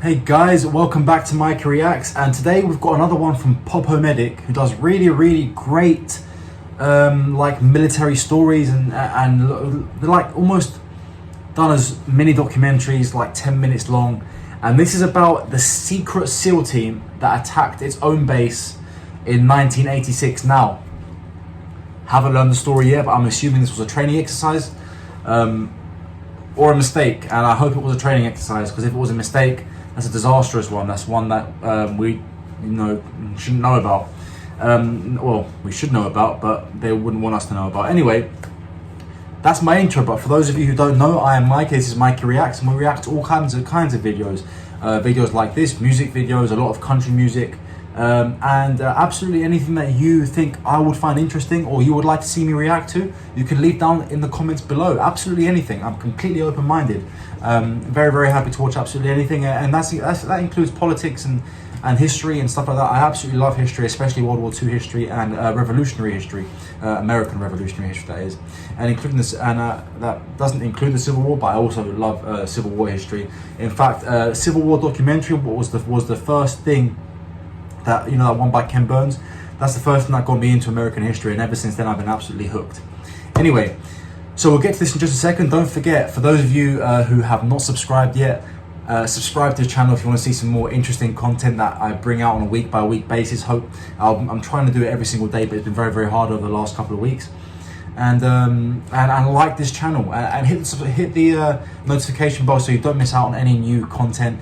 Hey guys, welcome back to Mike Reacts, and today we've got another one from Popo Medic, who does really great like military stories and they're like almost done as mini documentaries, like 10 minutes long. And this is about the secret SEAL team that attacked its own base in 1986. Now, haven't learned the story yet, but I'm assuming this was a training exercise or a mistake, and I hope it was a training exercise, because if it was a mistake, that's a disastrous one. That's one that we shouldn't know about. Well, we should know about, but they wouldn't want us to know about. Anyway, that's my intro. But for those of you who don't know, I am Mike. This is Mikey Reacts, and we react to all kinds of videos. Videos like this, music videos, a lot of country music, and absolutely anything that you think I would find interesting or you would like to see me react to, you can leave down in the comments below. Absolutely anything. I'm completely open-minded. Very happy to watch absolutely anything, and that includes politics and history and stuff like that. I absolutely love history, especially World War II history and revolutionary history, American revolutionary history, that is, and including this. And that doesn't include the Civil War, but I also love Civil War history. In fact, Civil War documentary was the first thing that that one by Ken Burns. That's the first thing that got me into American history, and ever since then I've been absolutely hooked. Anyway, so we'll get to this in just a second. Don't forget, for those of you who have not subscribed yet, subscribe to the channel if you want to see some more interesting content that I bring out on a week-by-week basis. I'm trying to do it every single day, but it's been very hard over the last couple of weeks. And like this channel, and hit the notification bell so you don't miss out on any new content.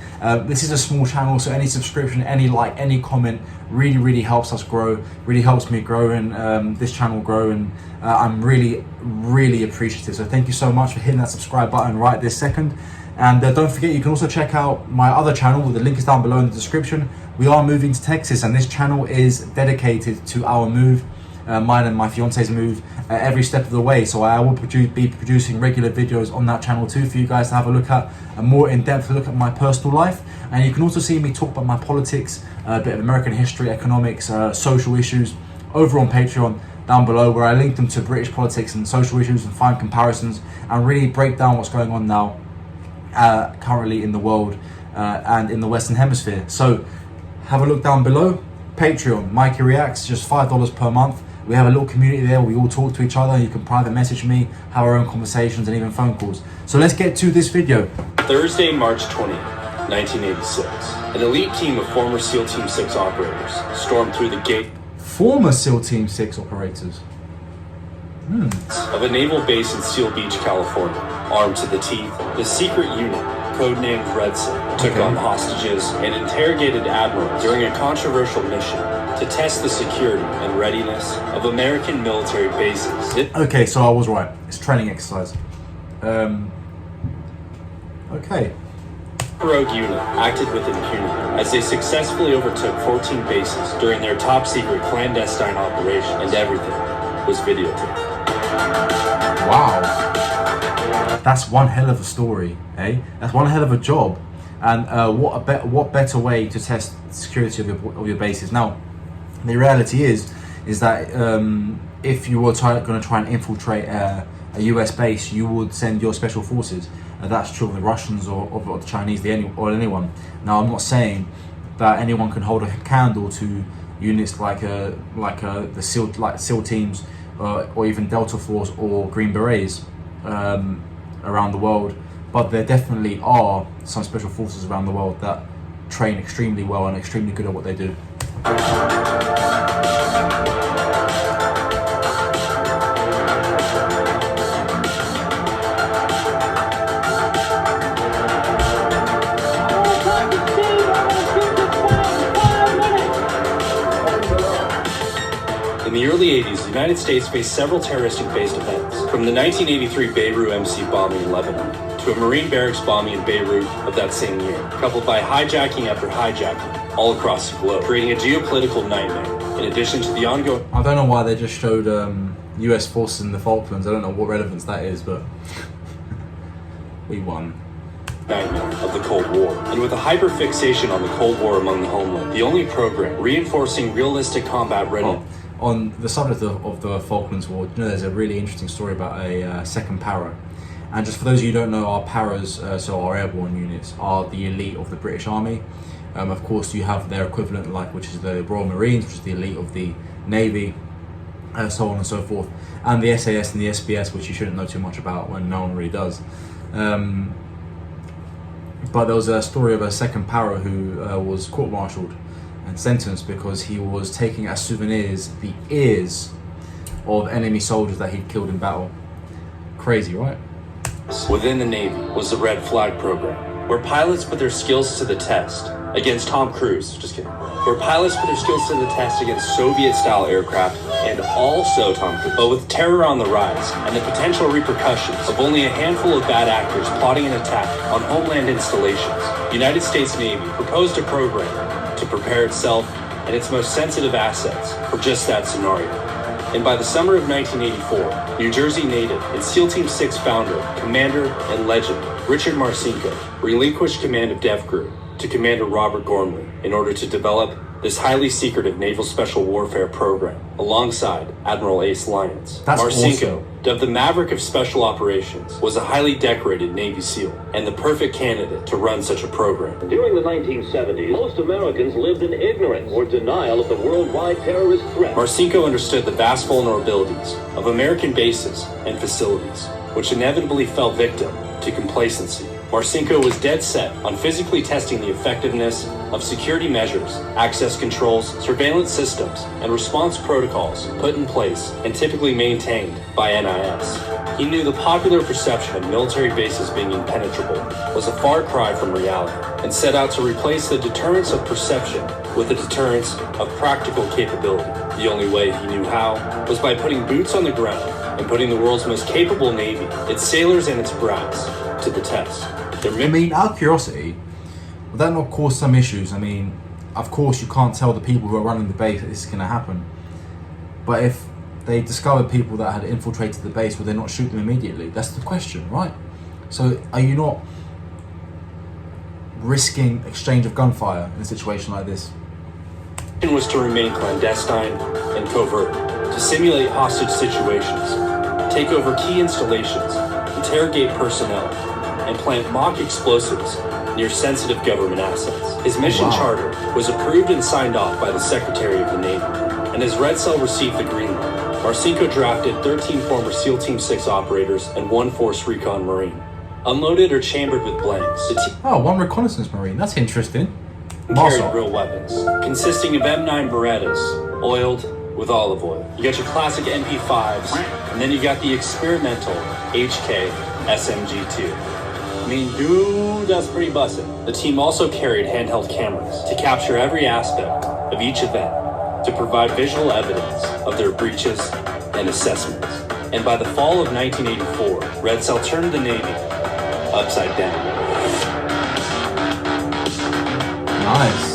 This is a small channel, so any subscription, any like, any comment really helps us grow, really helps me grow, and this channel grow, and I'm really appreciative. So thank you so much for hitting that subscribe button right this second. And don't forget, you can also check out my other channel. The link is down below in the description. We are moving to Texas, and this channel is dedicated to our move, mine and my fiance's move, every step of the way. So I will be producing regular videos on that channel too, for you guys to have a look at, a more in-depth look at my personal life. And you can also see me talk about my politics, a bit of American history, economics, social issues, over on Patreon down below, where I link them to British politics and social issues and find comparisons and really break down what's going on now currently in the world and in the Western Hemisphere. So have a look down below. Patreon, Mikey Reacts, just $5 per month. We have a little community there where we all talk to each other. You can private message me, have our own conversations, and even phone calls. So let's get to this video. Thursday, March 20th, 1986. An elite team of former SEAL Team 6 operators stormed through the gate Former SEAL Team 6 operators of a naval base in Seal Beach, California. Armed to the teeth, the secret unit, codenamed Red Sun, took on hostages and interrogated admirals during a controversial mission to test the security and readiness of American military bases. Okay, so I was right. It's training exercise. Okay. The rogue unit acted with impunity as they successfully overtook 14 bases during their top-secret clandestine operation, and everything was videotaped. Wow. That's one hell of a story, eh? That's one hell of a job. And what better way to test the security of your bases? Now, the reality is that if you were going to try and infiltrate a US base, you would send your special forces. That's true of the Russians or the Chinese, or anyone. Now, I'm not saying that anyone can hold a candle to units like the SEAL teams, or even Delta Force or Green Berets around the world, but there definitely are some special forces around the world that train extremely well and extremely good at what they do. In the early 80s, the United States faced several terroristic-based events, from the 1983 Beirut MC bombing in Lebanon to a Marine barracks bombing in Beirut of that same year, coupled by hijacking after hijacking all across the globe, creating a geopolitical nightmare, in addition to the ongoing... I don't know why they just showed US forces in the Falklands. I don't know what relevance that is, but we won. Nightmare of the Cold War. And with a hyper-fixation on the Cold War among the homeland, the only program reinforcing realistic combat readiness... On the subject of the Falklands War, there's a really interesting story about a second para, And just for those of you who don't know, our paras, so our airborne units, are the elite of the British Army. Of course, you have their equivalent, like, which is the Royal Marines, which is the elite of the Navy, so on and so forth, and the SAS and the SBS, which you shouldn't know too much about when no one really does. But there was a story of a second para who was court-martialed and sentenced because he was taking as souvenirs the ears of enemy soldiers that he'd killed in battle. Crazy, right? Within the Navy was the Red Flag program, where pilots put their skills to the test against Tom Cruise, just kidding, where pilots put their skills to the test against Soviet-style aircraft and also Tom Cruise. But with terror on the rise and the potential repercussions of only a handful of bad actors plotting an attack on homeland installations, the United States Navy proposed a program to prepare itself and its most sensitive assets for just that scenario. And by the summer of 1984, New Jersey native and SEAL Team 6 founder, commander, and legend Richard Marcinko relinquished command of Dev Group to Commander Robert Gormley in order to develop this highly secretive naval special warfare program alongside Admiral Ace Lyons. That's Marcinko, awesome. dubbed the Maverick of Special Operations, was a highly decorated Navy SEAL and the perfect candidate to run such a program. During the 1970s, most Americans lived in ignorance or denial of the worldwide terrorist threat. Marcinko understood the vast vulnerabilities of American bases and facilities, which inevitably fell victim to complacency. Marcinko was dead set on physically testing the effectiveness of security measures, access controls, surveillance systems, and response protocols put in place and typically maintained by NIS. He knew the popular perception of military bases being impenetrable was a far cry from reality, and set out to replace the deterrence of perception with the deterrence of practical capability. The only way he knew how was by putting boots on the ground and putting the world's most capable Navy, its sailors and its brass, to the test. I mean, out of curiosity, would that not cause some issues? I mean, of course you can't tell the people who are running the base that this is going to happen. But if they discovered people that had infiltrated the base, would they not shoot them immediately? That's the question, right? So are you not risking exchange of gunfire in a situation like this? Was to remain clandestine and covert, to simulate hostage situations, take over key installations, interrogate personnel, and plant mock explosives near sensitive government assets. His mission charter was approved and signed off by the Secretary of the Navy, and as Red Cell received the green light, Marcinko drafted 13 former SEAL Team 6 operators and 1 Force Recon Marine, unloaded or chambered with blanks. One reconnaissance Marine, that's interesting. Carried real weapons, consisting of M9 Berettas, oiled with olive oil. You got your classic MP5s, and then you got the experimental HK SMG2. I mean, dude, that's pretty busted. The team also carried handheld cameras to capture every aspect of each event, to provide visual evidence of their breaches and assessments. And by the fall of 1984, Red Cell turned the Navy upside down. Nice.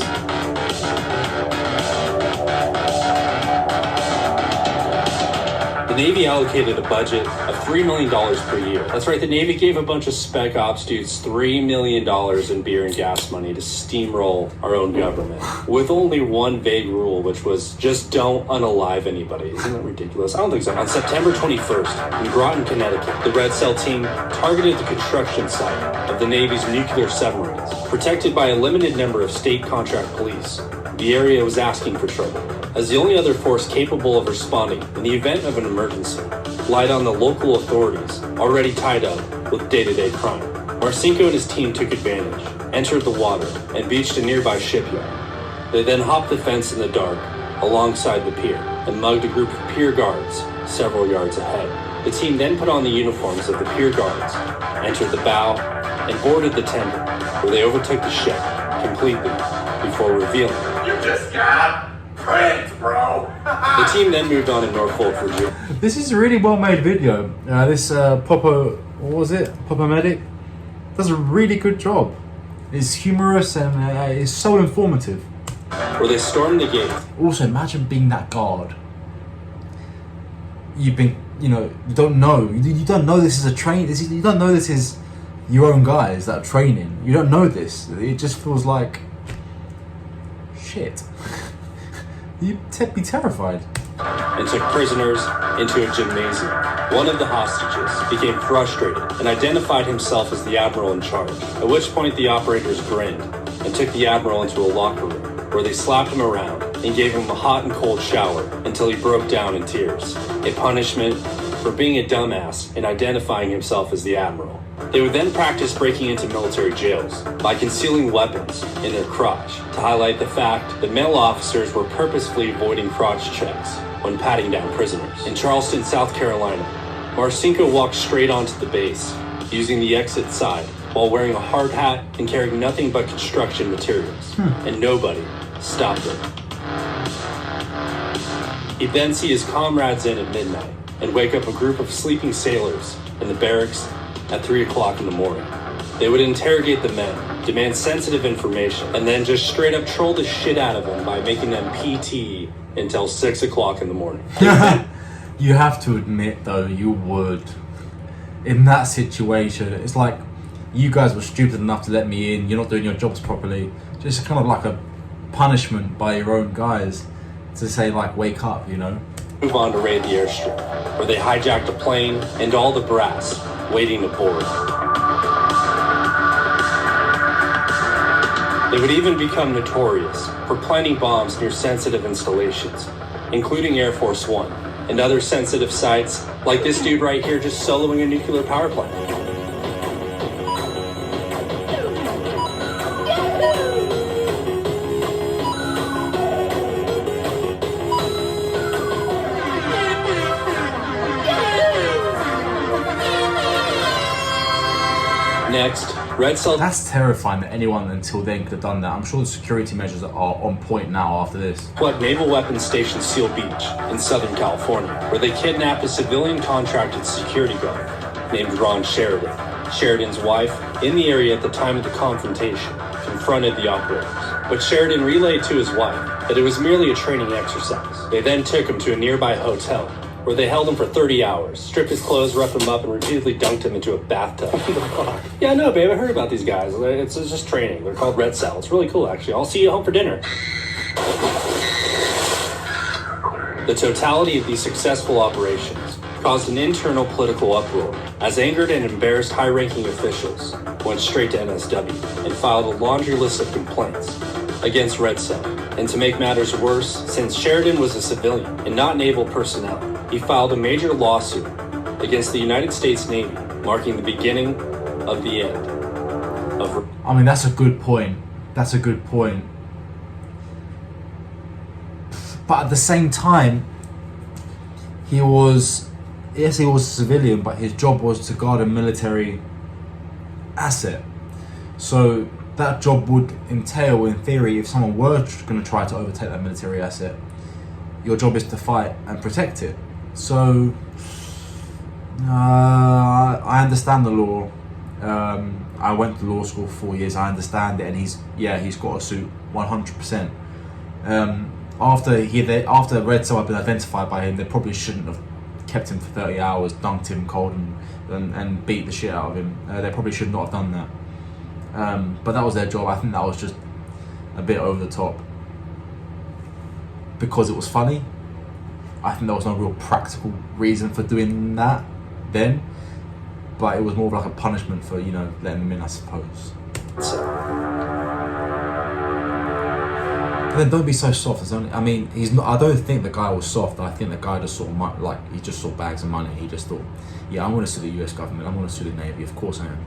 The Navy allocated a budget of $3 million per year. That's right, the Navy gave a bunch of spec ops dudes $3 million in beer and gas money to steamroll our own government, with only one vague rule, which was just don't unalive anybody. Isn't that ridiculous? I don't think so. On September 21st, in Groton, Connecticut, the Red Cell team targeted the construction site of the Navy's nuclear submarines. Protected by a limited number of state contract police, the area was asking for trouble, as the only other force capable of responding in the event of an emergency relied on the local authorities already tied up with day-to-day crime. Marcinko and his team took advantage, entered the water, and beached a nearby shipyard. They then hopped the fence in the dark alongside the pier and mugged a group of pier guards several yards ahead. The team then put on the uniforms of the pier guards, entered the bow, and boarded the tender, where they overtook the ship completely before revealing. You just got pranked, bro! The team then moved on to Norfolk, Virginia. This is a really well made video. This Popo Medic does a really good job. It's humorous and it's so informative. Where they stormed the gate. Also, imagine being that guard. You don't know this is a train. You don't know this is your own guys that are training. You don't know this. It just feels like shit. You'd be terrified. and took prisoners into a gymnasium. One of the hostages became frustrated and identified himself as the admiral in charge, at which point the operators grinned and took the admiral into a locker room, where they slapped him around and gave him a hot and cold shower until he broke down in tears, a punishment for being a dumbass and identifying himself as the admiral. They would then practice breaking into military jails by concealing weapons in their crotch to highlight the fact that male officers were purposefully avoiding crotch checks when patting down prisoners. In Charleston, South Carolina, Marcinko walked straight onto the base, using the exit side while wearing a hard hat and carrying nothing but construction materials, and nobody stopped him. He'd then see his comrades in at midnight and wake up a group of sleeping sailors in the barracks at 3 o'clock in the morning. They would interrogate the men, demand sensitive information, and then just straight up troll the shit out of them by making them PT until 6 o'clock in the morning. You have to admit though, you would. In that situation, it's like, you guys were stupid enough to let me in, you're not doing your jobs properly. Just kind of like a punishment by your own guys to say like, wake up, you know? Move on to raid the airstrip, where they hijacked a plane and all the brass waiting to board. They would even become notorious for planting bombs near sensitive installations, including Air Force One and other sensitive sites, like this dude right here just soloing a nuclear power plant. Next, Red Cell. That's terrifying that anyone until then could have done that. I'm sure the security measures are on point now after this. Naval Weapons Station Seal Beach in Southern California, where they kidnapped a civilian contracted security guard named Ron Sheridan. Sheridan's wife, in the area at the time of the confrontation, confronted the operators, but Sheridan relayed to his wife that it was merely a training exercise. They then took him to a nearby hotel, where they held him for 30 hours, stripped his clothes, roughed him up, and repeatedly dunked him into a bathtub. Yeah, no, babe, I heard about these guys. It's just training. They're called Red Cell. It's really cool, actually. I'll see you home for dinner. The totality of these successful operations caused an internal political uproar, as angered and embarrassed high-ranking officials went straight to NSW and filed a laundry list of complaints against Red Cell. And to make matters worse, since Sheridan was a civilian and not naval personnel, he filed a major lawsuit against the United States Navy, marking the beginning of the end of... I mean, that's a good point. That's a good point. But at the same time, he was a civilian, but his job was to guard a military asset. So that job would entail, in theory, if someone were going to try to overtake that military asset, your job is to fight and protect it. So I understand the law. I went to law school for 4 years. I understand it, and he's got a suit 100%. After Red Cell had been identified by him, they probably shouldn't have kept him for 30 hours, dunked him cold, and beat the shit out of him. They probably should not have done that. But that was their job. I think that was just a bit over the top because it was funny. I think there was no real practical reason for doing that then, but it was more of like a punishment for, you know, letting them in, I suppose. But then don't be so soft. He's not. I don't think the guy was soft. I think the guy just he just saw bags of money. He just thought, yeah, I'm going to sue the US government. I'm going to sue the Navy. Of course I am.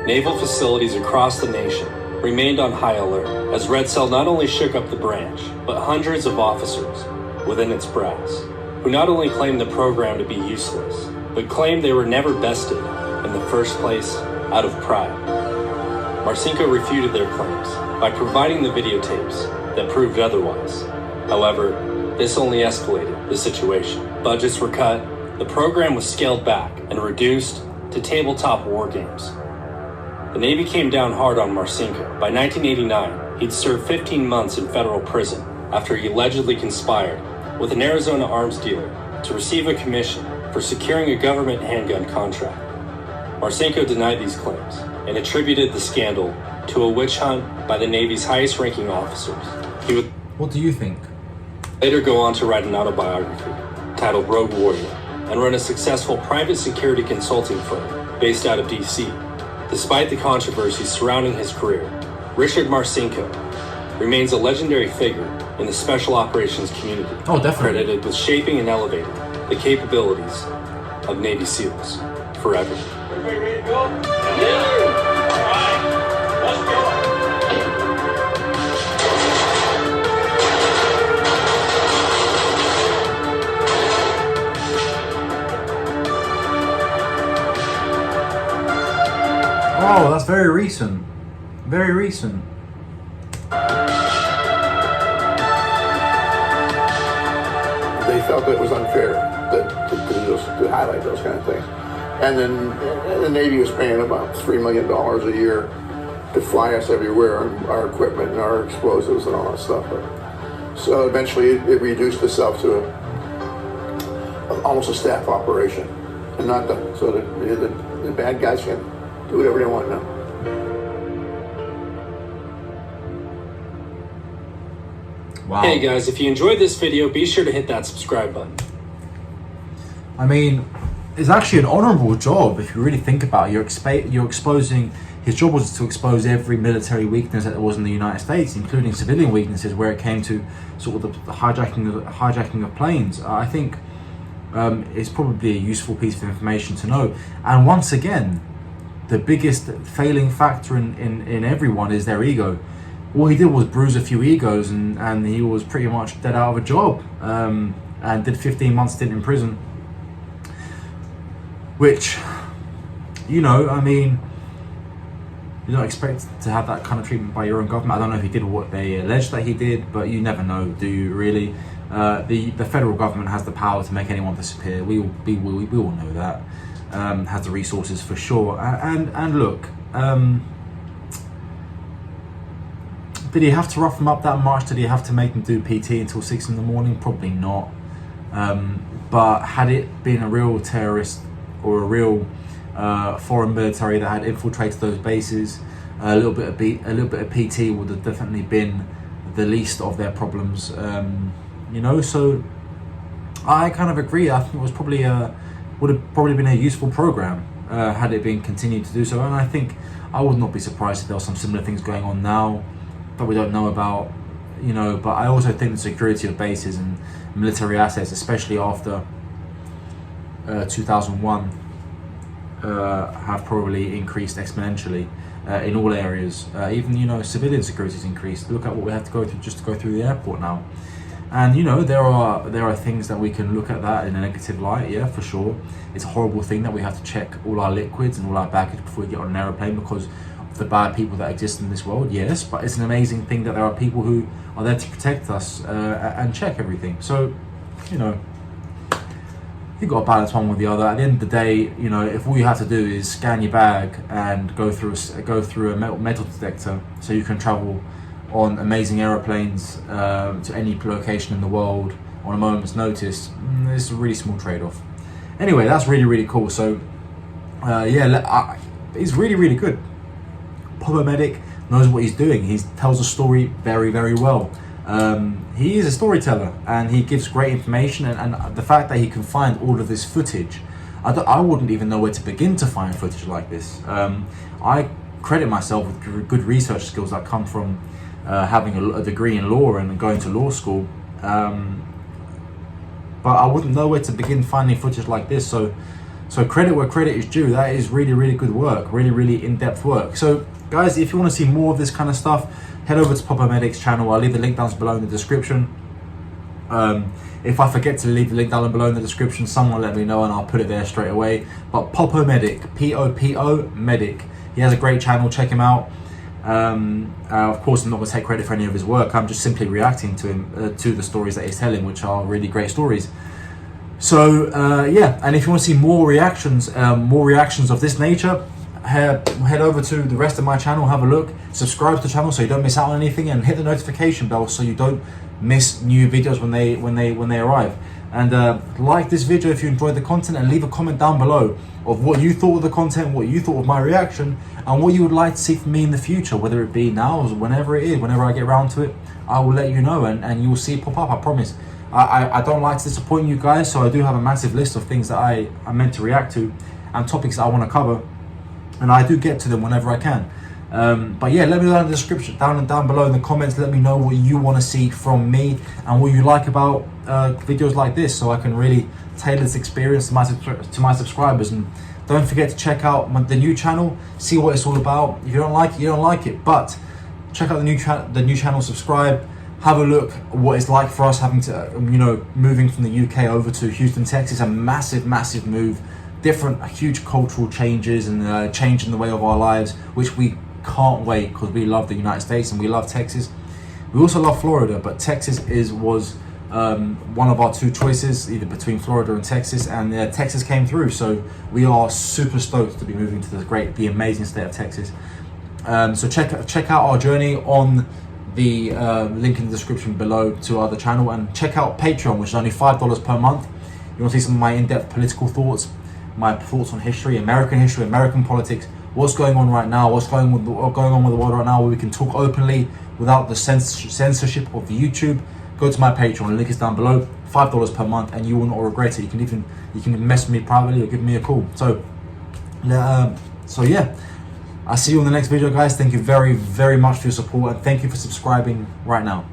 Naval facilities across the nation remained on high alert as Red Cell not only shook up the branch, but hundreds of officers within its brass, who not only claimed the program to be useless, but claimed they were never bested in the first place out of pride. Marcinko refuted their claims by providing the videotapes that proved otherwise. However, this only escalated the situation. Budgets were cut, the program was scaled back and reduced to tabletop war games. The Navy came down hard on Marcinko. By 1989, he'd served 15 months in federal prison after he allegedly conspired with an Arizona arms dealer to receive a commission for securing a government handgun contract. Marcinko denied these claims and attributed the scandal to a witch hunt by the Navy's highest-ranking officers. He would What do you think? later go on to write an autobiography titled Rogue Warrior and run a successful private security consulting firm based out of D.C. Despite the controversies surrounding his career, Richard Marcinko remains a legendary figure in the special operations community. Oh, definitely. Credited with shaping and elevating the capabilities of Navy SEALs forever. Everybody ready to go? Yeah! All right, let's go. Oh, that's very recent. Very recent. They felt that it was unfair to highlight those kind of things. And then the Navy was paying about $3 million a year to fly us everywhere on our equipment and our explosives and all that stuff. So eventually it reduced itself to almost a staff operation. And not so the bad guys can do whatever they want now. Wow. Hey guys, if you enjoyed this video, be sure to hit that subscribe button. I mean, it's actually an honourable job if you really think about it. You're exposing. His job was to expose every military weakness that there was in the United States, including civilian weaknesses, where it came to sort of the hijacking of planes. I think it's probably a useful piece of information to know. And once again, the biggest failing factor in everyone is their ego. All he did was bruise a few egos, and he was pretty much dead out of a job, and did 15 months stint in prison. Which, you know, I mean, you don't expect to have that kind of treatment by your own government. I don't know if he did what they alleged that he did, but you never know, do you really? The federal government has the power to make anyone disappear. We all know that. Has the resources for sure. And look, did he have to rough them up that much? Did he have to make them do PT until 6 in the morning? Probably not. But had it been a real terrorist or a real foreign military that had infiltrated those bases, a little bit of PT would have definitely been the least of their problems. You know, so I kind of agree. I think it was probably would have probably been a useful program had it been continued to do so. And I think I would not be surprised if there were some similar things going on now that we don't know about, you know. But I also think the security of bases and military assets, especially after 2001, have probably increased exponentially in all areas. Even, you know, civilian security has increased. Look at what we have to go through just to go through the airport now. And, you know, there are things that we can look at that in a negative light, yeah, for sure. It's a horrible thing that we have to check all our liquids and all our baggage before we get on an aeroplane because of the bad people that exist in this world, yes. But it's an amazing thing that there are people who are there to protect us and check everything. So, you know, you've got to balance one with the other. At the end of the day, you know, if all you have to do is scan your bag and go through a metal detector so you can travel on amazing aeroplanes to any location in the world on a moment's notice, it's a really small trade-off. Anyway, that's really, really cool. So yeah, he's really, really good. Papa Medic knows what he's doing. He tells a story very, very well. He is a storyteller and he gives great information, and the fact that he can find all of this footage, I wouldn't even know where to begin to find footage like this. I credit myself with good research skills that come from having a degree in law and going to law school, but I wouldn't know where to begin finding footage like this. So credit where credit is due. That is really, really good work, really, really in-depth work. So guys, if you want to see more of this kind of stuff, head over to Papa Medic's channel. I'll leave the link down below in the description. If I forget to leave the link down below in the description, someone let me know and I'll put it there straight away. But Popo Medic, P-O-P-O Medic, he has a great channel, check him out. Of course, I'm not going to take credit for any of his work. I'm just simply reacting to him, to the stories that he's telling, which are really great stories. So yeah, and if you want to see more reactions of this nature, head over to the rest of my channel, have a look, subscribe to the channel so you don't miss out on anything, and hit the notification bell so you don't miss new videos when they arrive. And like this video if you enjoyed the content, and leave a comment down below of what you thought of the content, what you thought of my reaction, and what you would like to see from me in the future, whether it be now or whenever it is. Whenever I get around to it, I will let you know, and you will see it pop up, I promise. I don't like to disappoint you guys, so I do have a massive list of things that I meant to react to and topics that I want to cover, and I do get to them whenever I can. But yeah, let me know down in the description, down below in the comments. Let me know what you want to see from me and what you like about videos like this, so I can really tailor this experience to my subscribers. And don't forget to check out the new channel, see what it's all about. If you don't like it, you don't like it, but check out the new channel, subscribe, have a look what it's like for us having to moving from the UK over to Houston, Texas. A massive move, different huge cultural changes, and change in the way of our lives, which we can't wait, because we love the United States and we love Texas. We also love Florida, but Texas was one of our two choices, either between Florida and Texas, and Texas came through. So we are super stoked to be moving to the amazing state of Texas. So check out our journey on the link in the description below to our other channel, and check out Patreon, which is only $5 per month. You want to see some of my in-depth political thoughts, my thoughts on history, American politics, what's going on right now, what's going on with the world right now, where we can talk openly without the censorship of the YouTube. Go to my Patreon, the link is down below, $5 per month, and you will not regret it. You can mess with me privately or give me a call. So yeah, I'll see you on the next video, guys. Thank you very much for your support, and thank you for subscribing right now.